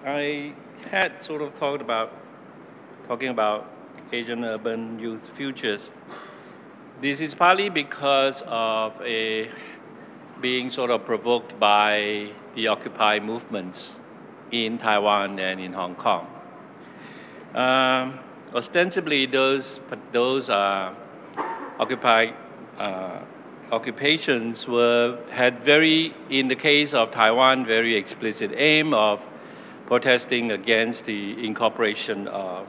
I had sort of talking about Asian urban youth futures. This is partly because of being sort of provoked by the Occupy movements in Taiwan and in Hong Kong. Ostensibly, those Occupy occupations had in the case of Taiwan, very explicit aim of protesting against the incorporation of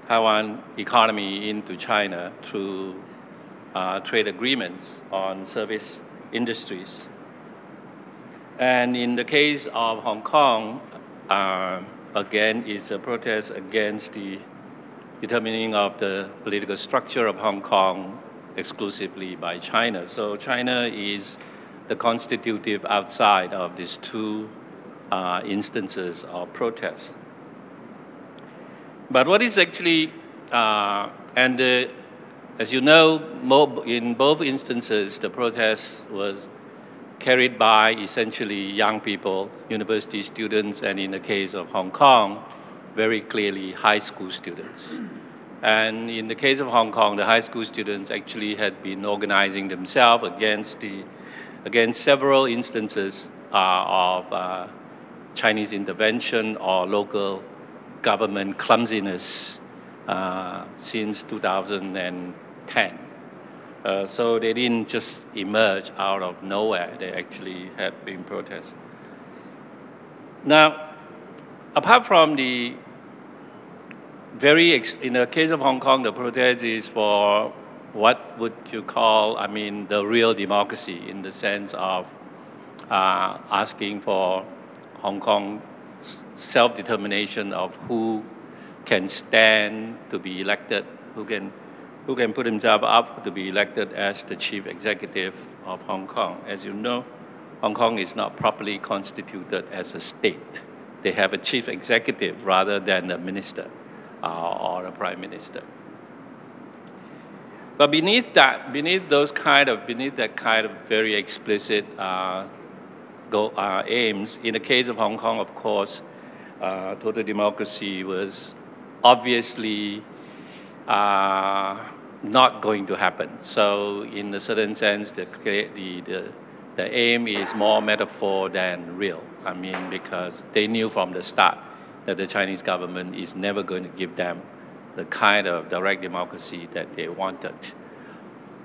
Taiwan economy into China through trade agreements on service industries. And in the case of Hong Kong, again, it's a protest against the determining of the political structure of Hong Kong exclusively by China. So China is the constitutive outside of these two instances of protest. But what is actually, as you know, in both instances, the protest was carried by essentially young people, university students, and in the case of Hong Kong, very clearly high school students. And in the case of Hong Kong, the high school students actually had been organizing themselves against several instances of Chinese intervention or local government clumsiness since 2010. So they didn't just emerge out of nowhere. They actually had been protests. Now, apart from the in the case of Hong Kong, the protest is for what would you call, the real democracy in the sense of asking for Hong Kong's self-determination of who can stand to be elected, who can put himself up to be elected as the chief executive of Hong Kong. As you know, Hong Kong is not properly constituted as a state. They have a chief executive rather than a minister or a prime minister. But beneath that kind of very explicit aims, in the case of Hong Kong, of course, total democracy was obviously not going to happen. So in a certain sense, the aim is more metaphor than real. Because they knew from the start that the Chinese government is never going to give them the kind of direct democracy that they wanted.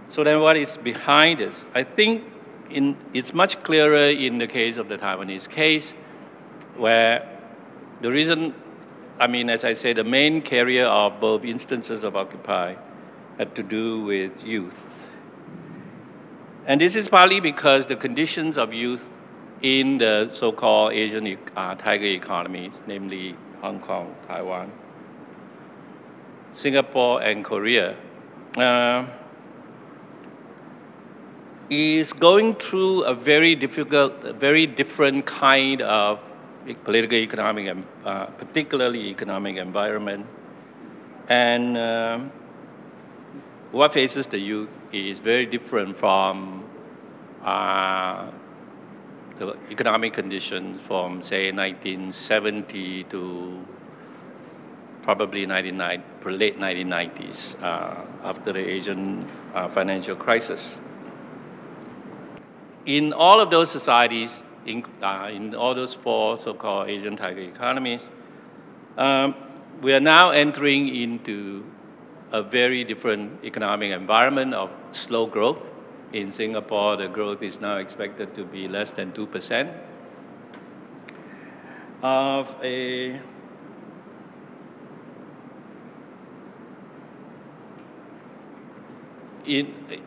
So then what is behind this? I think it's much clearer in the case of the Taiwanese case, where the reason, as I say, the main carrier of both instances of Occupy had to do with youth. And this is partly because the conditions of youth in the so-called Asian tiger economies, namely Hong Kong, Taiwan, Singapore, and Korea, is going through a very different kind of political, economic, and particularly economic environment. And what faces the youth is very different from the economic conditions from, say, 1970 to probably late 1990s, after the Asian financial crisis. In all of those societies, in all those four so-called Asian tiger economies, we are now entering into a very different economic environment of slow growth. In Singapore, the growth is now expected to be less than 2%.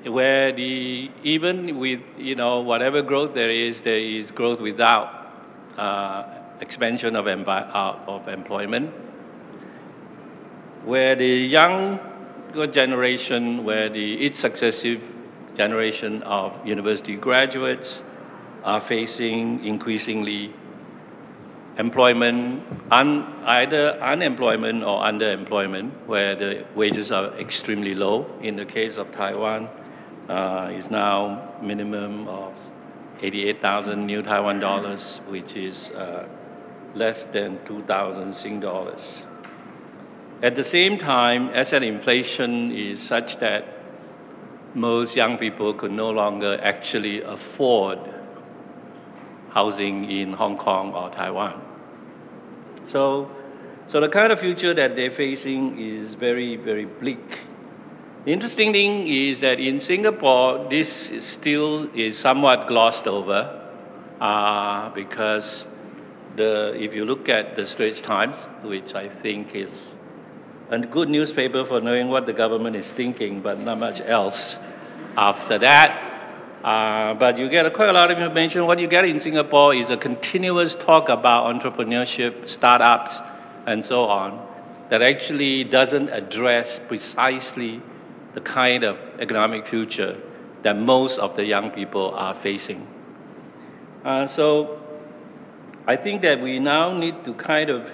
Where even with whatever growth there is growth without expansion of employment. Where the younger generation, each successive generation of university graduates are facing increasingly employment, either unemployment or underemployment, where the wages are extremely low. In the case of Taiwan, is now minimum of 88,000 new Taiwan dollars, which is less than 2,000 Sing dollars. At the same time, asset inflation is such that most young people could no longer actually afford housing in Hong Kong or Taiwan. So the kind of future that they're facing is very, very bleak. The interesting thing is that in Singapore, this still is somewhat glossed over because if you look at the Straits Times, which I think is a good newspaper for knowing what the government is thinking, but not much else after that. But you get quite a lot of information. What you get in Singapore is a continuous talk about entrepreneurship, startups, and so on, that actually doesn't address precisely the kind of economic future that most of the young people are facing. So I think that we now need to kind of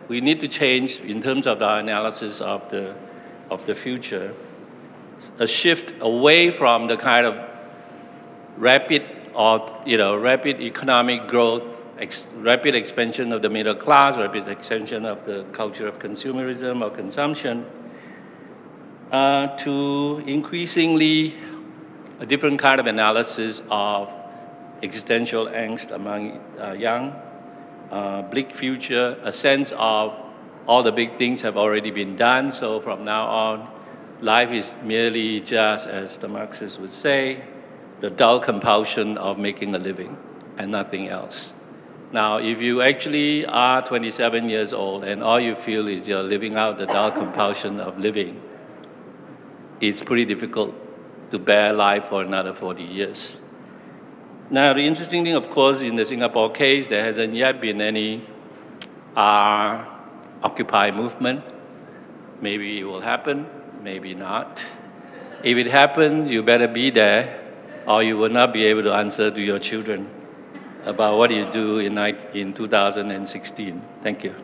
we need to change in terms of our analysis of the future, a shift away from the kind of rapid economic growth, rapid expansion of the middle class, rapid expansion of the culture of consumerism or consumption, to increasingly a different kind of analysis of existential angst among young, bleak future, a sense of all the big things have already been done, so from now on, life is merely just, as the Marxists would say, the dull compulsion of making a living and nothing else. Now, if you actually are 27 years old and all you feel is you're living out the dull compulsion of living, it's pretty difficult to bear life for another 40 years. Now, the interesting thing, of course, in the Singapore case, there hasn't yet been any Occupy movement. Maybe it will happen, maybe not. If it happens, you better be there, or you will not be able to answer to your children about what you do in 2016. Thank you.